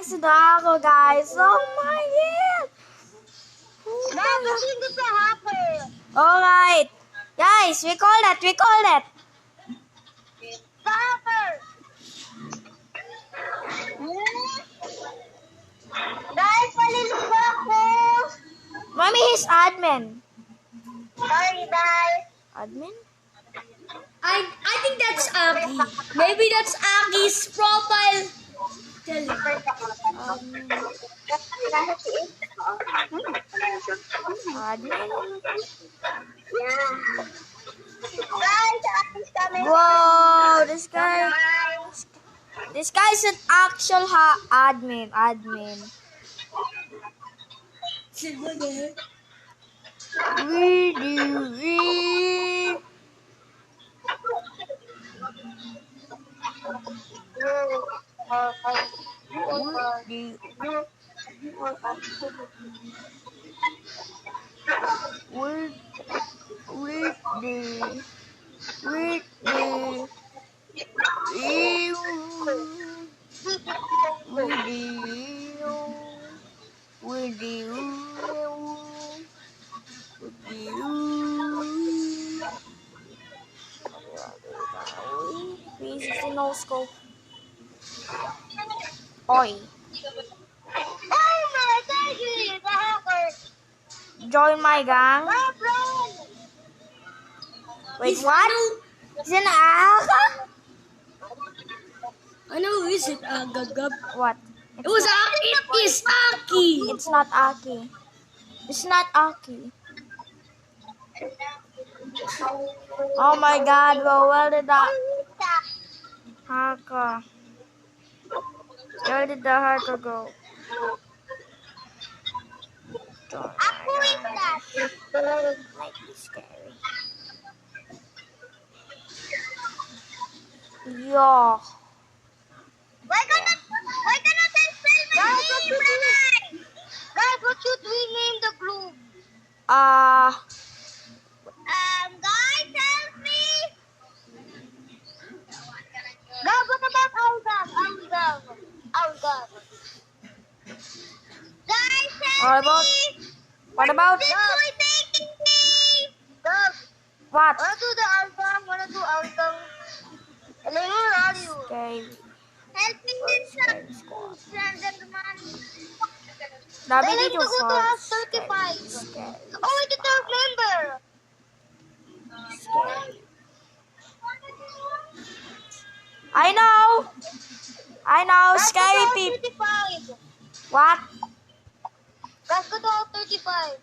Kasi na ako, guys. Oh my God! Guys, sa hacker. Alright. Guys, we call that. Sa hacker. Guys, palilog ako. Mommy, he's admin. Sorry, guys. Admin? I think that's Aki. Maybe that's Aki's profile. Tell me. Admin? Yeah. Guys, Aki's coming. Whoa, this guy is an actual admin. We. No scope. Oi. Oh my God, the hacker. Join my gang. My friend. Wait, what? Is it an hacker? I know, is it Agagab? What? It was Aki. It is Aki. It's not Aki. It's not Aki. Oh my God, bro, where did that hacker? Where did the hacker go? Who is that? Might be scary. Yo. Why cannot I spell my name, Ranay? Guys, what should we name the group? Guys, help me. Guys, what about Algam? Guys, help me. What about This boy making me. Guys, what? wanna do the Algam? And then where are you? Scary. Help me with Scary squad. gentleman. Dabi They need dito to go to for House 35. scary. Oh, I did not remember. Scary. I know, scary people. 35. What? Guys, go to House 35.